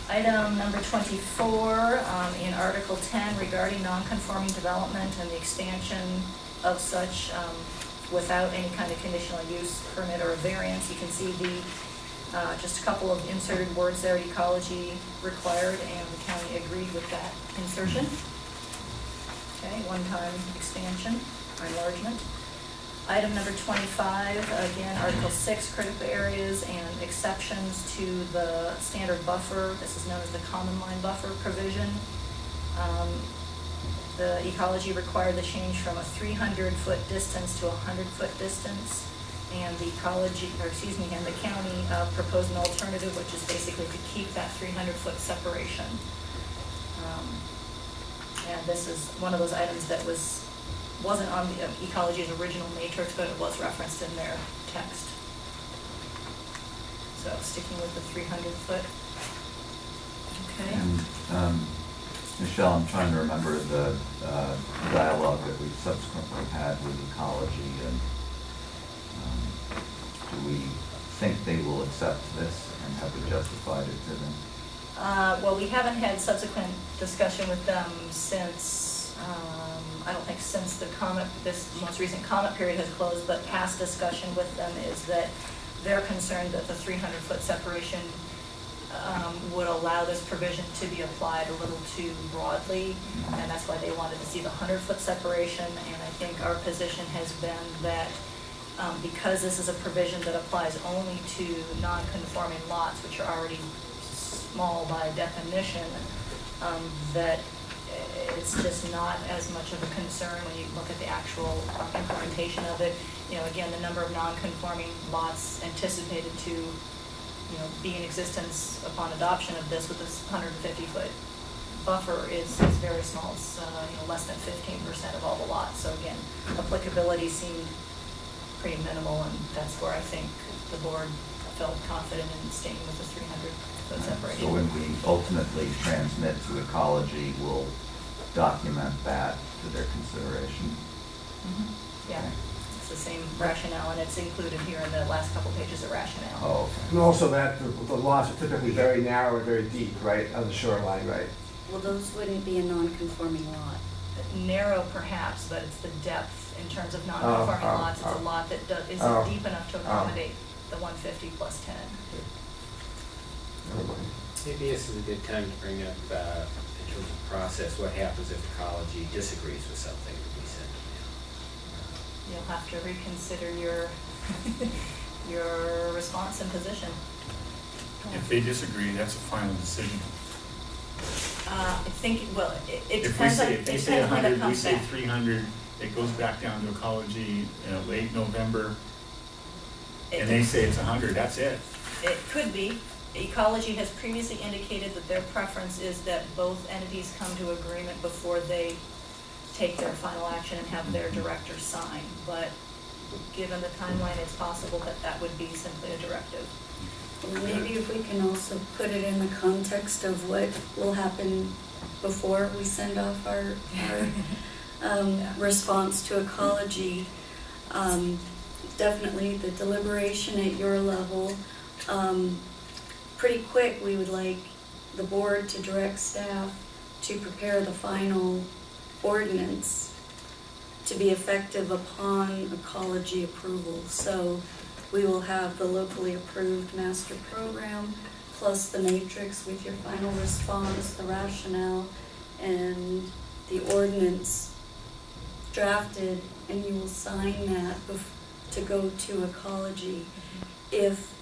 Item number 24, in Article 10 regarding non-conforming development and the expansion of such without any kind of conditional use permit or a variance. You can see the just a couple of inserted words there, ecology required, and the county agreed with that insertion. Okay, one-time expansion or enlargement. Item number 25, again, Article 6, critical areas and exceptions to the standard buffer. This is known as the common line buffer provision. The ecology required the change from a 300-foot distance to a 100-foot distance, and the ecology, or excuse me, and the county proposed an alternative, which is basically to keep that 300-foot separation. And this is one of those items that wasn't on the ecology's original matrix, but it was referenced in their text. So sticking with the 300-foot. Okay. And Michelle, I'm trying to remember the dialogue that we subsequently had with ecology, and do we think they will accept this, and have we justified it to them? Well, we haven't had subsequent discussion with them since, I don't think since the this most recent comment period has closed, but past discussion with them is that they're concerned that the 300-foot separation would allow this provision to be applied a little too broadly, and that's why they wanted to see the 100-foot separation. And I think our position has been that because this is a provision that applies only to non-conforming lots, which are already small by definition, that it's just not as much of a concern when you look at the actual implementation of it. You know, again, the number of non-conforming lots anticipated to, you know, be in existence upon adoption of this with this 150-foot buffer is very small. It's you know, less than 15% of all the lots. So again, applicability seemed pretty minimal, and that's where I think the board felt confident in staying with the 300-foot separation. So when we ultimately transmit to ecology, we'll document that to their consideration. Mm-hmm. Yeah. Okay. The same rationale, and it's included here in the last couple pages of rationale. Oh, okay. And also that the lots are typically very narrow and very deep, right, on the shoreline, right? Well, those wouldn't be a non-conforming lot. Narrow, perhaps, but it's the depth in terms of non-conforming lots. It's a lot that isn't deep enough to accommodate the 150 plus 10. Maybe this is a good time to bring up, in terms of process, what happens if ecology disagrees with something that we send them. You'll have to reconsider your your response and position. If they disagree, that's a final decision. I think, well, it if depends on, if they say 100, we say 300, it goes back down to ecology late November, and they say it's 100, that's it. It could be. Ecology has previously indicated that their preference is that both entities come to agreement before they take their final action and have their director sign. But given the timeline, it's possible that that would be simply a directive. Well, maybe if we can also put it in the context of what will happen before we send off our response to ecology. Definitely the deliberation at your level. Pretty quick, we would like the board to direct staff to prepare the final ordinance to be effective upon ecology approval. So we will have the locally approved master program plus the matrix with your final response, the rationale, and the ordinance drafted, and you will sign that to go to ecology. If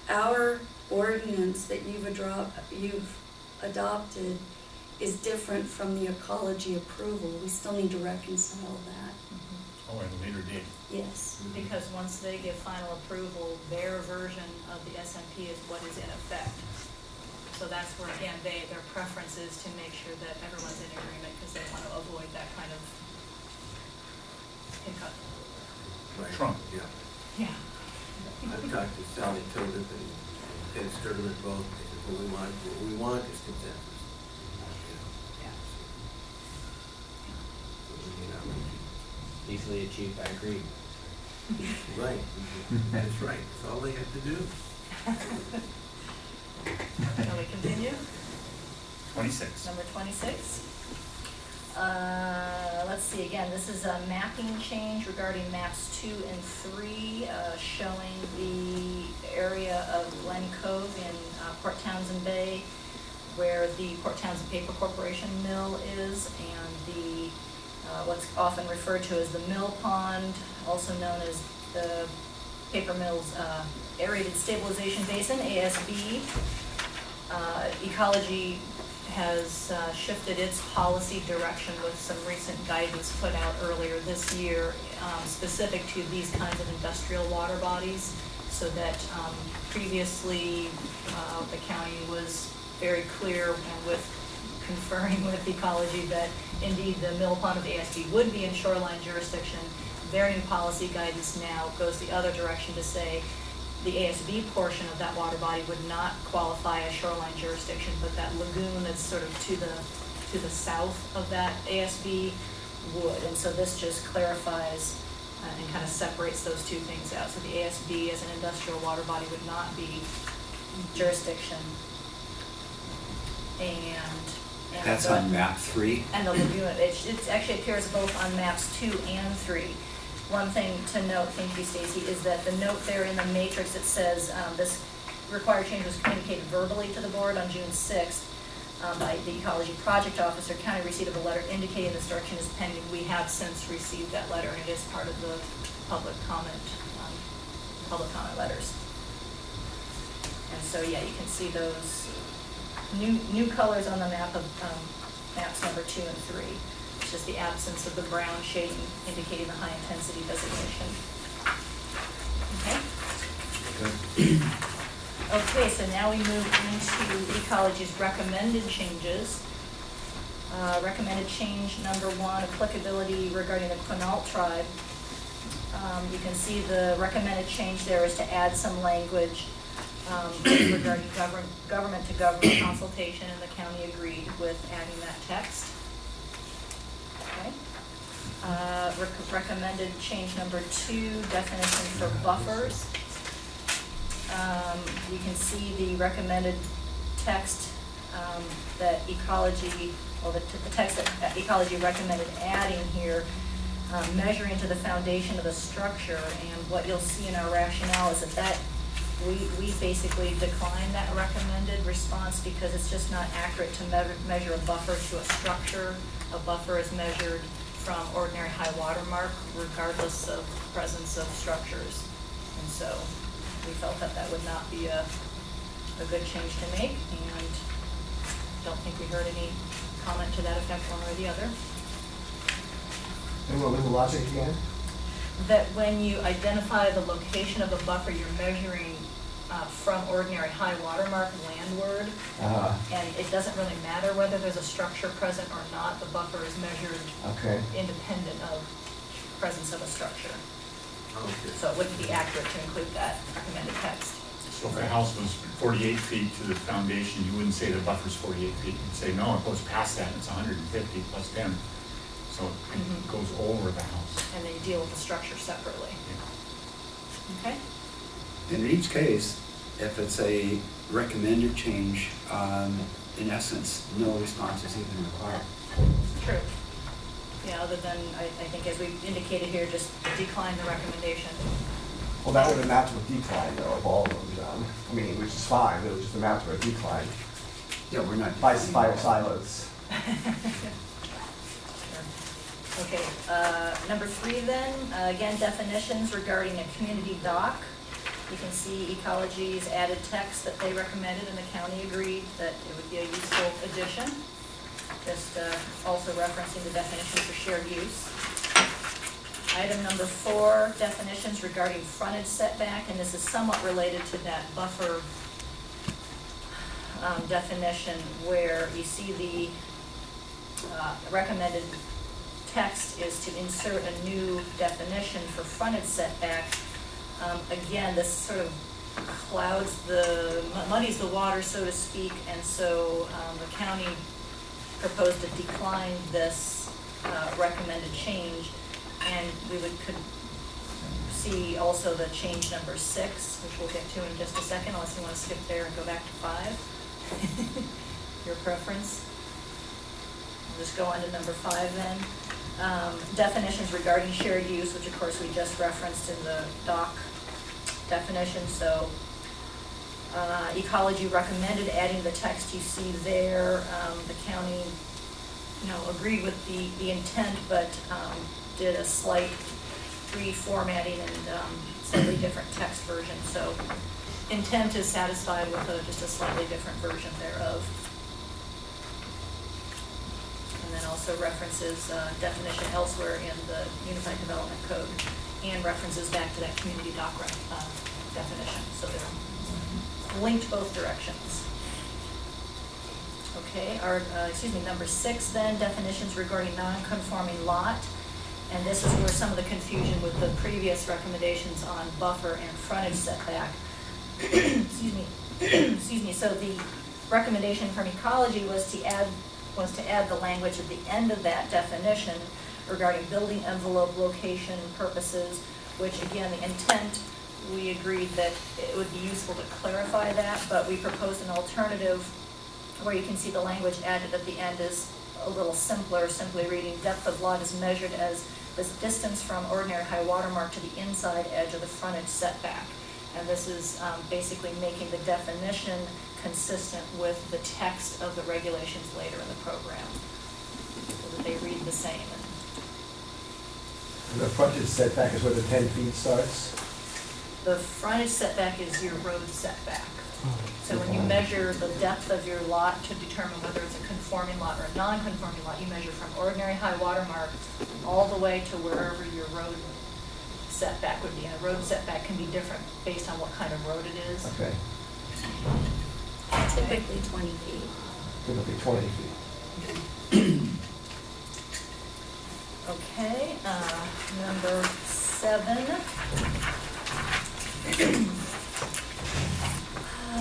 our ordinance that you've adopted is different from the ecology approval, we still need to reconcile that. Oh, at a later date. Yes. Because once they give final approval, their version of the SMP is what is in effect. So that's where, again, their preference is to make sure that everyone's in agreement because they want to avoid that kind of hiccup. Right. Trump. Yeah. Yeah. I've talked to Sally Tilden and Sterling both. What we want is consensus. Easily achieved, I agree. Right. That's right. That's all they have to do. Shall we continue? 26. Number 26. Let's see, again, this is a mapping change regarding maps 2 and 3, showing the area of Glen Cove in Port Townsend Bay, where the Port Townsend Paper Corporation mill is, and the what's often referred to as the mill pond, also known as the paper mill's aerated stabilization basin, ASB. Ecology has shifted its policy direction with some recent guidance put out earlier this year, specific to these kinds of industrial water bodies, so that previously the county was very clear and with conferring with Ecology that indeed the mill pond of the ASB would be in shoreline jurisdiction. Their new policy guidance now goes the other direction to say the ASB portion of that water body would not qualify as shoreline jurisdiction, but that lagoon that's sort of to the south of that ASB would. And so this just clarifies and kind of separates those two things out. So the ASB as an industrial water body would not be jurisdiction. And That's the, on map 3? And the lagoon, it actually appears both on maps 2 and 3. One thing to note, thank you, Stacie, is that the note there in the matrix, it says this required change was communicated verbally to the board on June 6th by the Ecology Project Officer. County receipt of a letter indicating this direction is pending. We have since received that letter, and it is part of the public comment letters. And so, yeah, you can see those new colors on the map of maps number 2 and 3. It's just the absence of the brown shading indicating the high intensity designation. Okay. Okay, so now we move into Ecology's recommended changes. Recommended change number 1, applicability regarding the Quinault tribe. You can see the recommended change there is to add some language regarding government-to-government consultation, and the county agreed with adding that text. Okay. Recommended change number 2, definition for buffers. You can see the recommended text that Ecology, well, the text that Ecology recommended adding here, measuring to the foundation of the structure. And what you'll see in our rationale is that we basically decline that recommended response because it's just not accurate to measure a buffer to a structure. A buffer is measured from ordinary high water mark regardless of presence of structures. And so we felt that that would not be a good change to make, and don't think we heard any comment to that effect one way or the other. And what was the logic again? That when you identify the location of a buffer, you're measuring from ordinary high water mark landward, and it doesn't really matter whether there's a structure present or not. The buffer is measured independent of presence of a structure. Okay. So it wouldn't be accurate to include that recommended text. So if a house was 48 feet to the foundation, you wouldn't say the buffer's 48 feet. You'd say, no, it goes past that, it's 150 plus 10. So it goes over the house. And then you deal with the structure separately. Yeah. Okay? In each case, if it's a recommended change, in essence, no response is even required. True. Yeah, other than, I think as we indicated here, just decline the recommendation. Well, that would have mapped to a decline, though, of all of them. I mean, which is fine, it was just a map to a decline. Yeah, we're not. By silos. Okay, number 3 then, again, definitions regarding a community dock. You can see Ecology's added text that they recommended and the county agreed that it would be a useful addition. Just also referencing the definition for shared use. Item number 4, definitions regarding frontage setback, and this is somewhat related to that buffer definition where you see the recommended text is to insert a new definition for frontage setback. Again, this sort of muddies the water, so to speak, and so the county proposed to decline this recommended change, and we could see also the change number 6, which we'll get to in just a second, unless you want to skip there and go back to 5. your preference. I'll just go on to number 5 then. Definitions regarding shared use, which of course we just referenced in the doc definition. So Ecology recommended adding the text you see there. The county, agreed with the intent, but did a slight reformatting and slightly different text version. So intent is satisfied with just a slightly different version thereof. And then also references definition elsewhere in the Unified Development Code and references back to that community dock definition. So they're linked both directions. Okay, number 6 then, definitions regarding non-conforming lot. And this is where some of the confusion with the previous recommendations on buffer and frontage setback. Excuse me. So the recommendation from Ecology was to add the language at the end of that definition regarding building envelope location purposes, which again, the intent, we agreed that it would be useful to clarify that, but we proposed an alternative where you can see the language added at the end is a little simpler, simply reading depth of lot is measured as the distance from ordinary high water mark to the inside edge of the frontage setback. And this is basically making the definition consistent with the text of the regulations later in the program, so that they read the same. And the frontage setback is where the 10 feet starts? The frontage setback is your road setback. So when you measure the depth of your lot to determine whether it's a conforming lot or a non-conforming lot, you measure from ordinary high water mark all the way to wherever your road setback would be. And a road setback can be different based on what kind of road it is. Okay. Typically 20 feet. Typically 20 feet. Okay, number 7.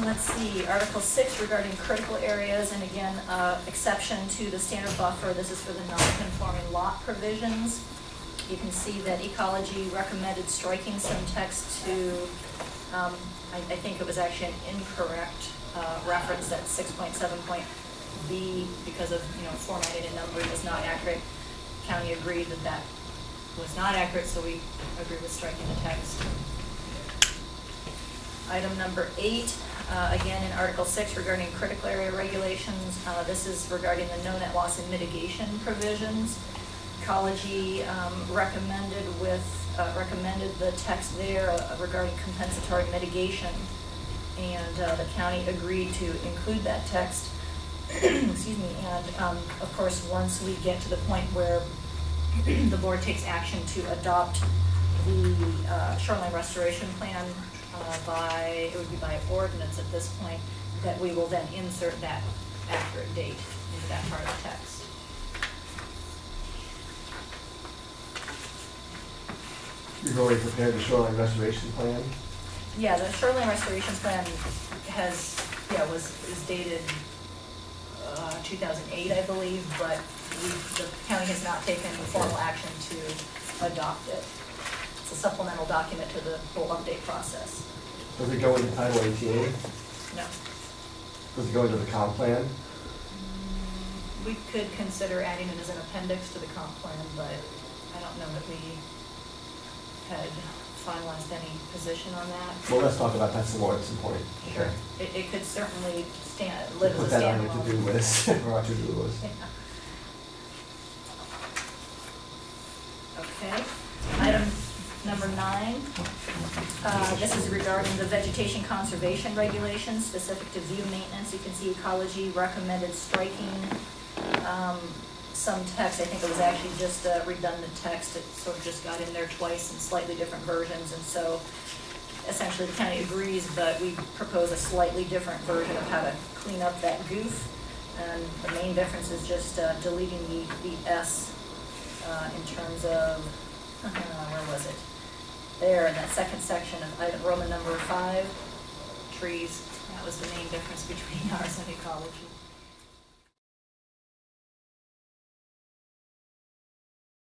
Let's see, Article 6 regarding critical areas, and again, exception to the standard buffer. This is for the non-conforming lot provisions. You can see that Ecology recommended striking some text to, I think it was actually an incorrect reference that 6.7.b, because of formatting and numbering was not accurate. County agreed that that was not accurate, so we agreed with striking the text. Item number 8, again in Article 6 regarding critical area regulations. This is regarding the no net loss and mitigation provisions. Ecology recommended the text there regarding compensatory mitigation, and the county agreed to include that text. Excuse me. And of course, once we get to the point where the board takes action to adopt the shoreline restoration plan, it would be by ordinance at this point, that we will then insert that accurate date into that part of the text. You've already prepared the shoreline restoration plan? Yeah, the shoreline restoration plan is dated 2008, I believe, but the county has not taken formal action to adopt it. It's a supplemental document to the whole update process. Does it go into Title 18? No. Does it go into the comp plan? We could consider adding it as an appendix to the comp plan, but I don't know that we had finalized any position on that. Well, let's talk about that some more at some point. Sure. Okay. It could certainly live Put as a that on standalone. your to-do list, or our to-do list. Yeah. Okay. Item number 9. This is regarding the vegetation conservation regulations specific to view maintenance. You can see Ecology recommended striking some text. I think it was actually just redundant text. It sort of just got in there twice in slightly different versions, and so essentially the county agrees, but we propose a slightly different version of how to clean up that goof. And the main difference is just deleting the S in terms of, where was it? There in that second section of item Roman number 5, trees. That was the main difference between ours and Ecology.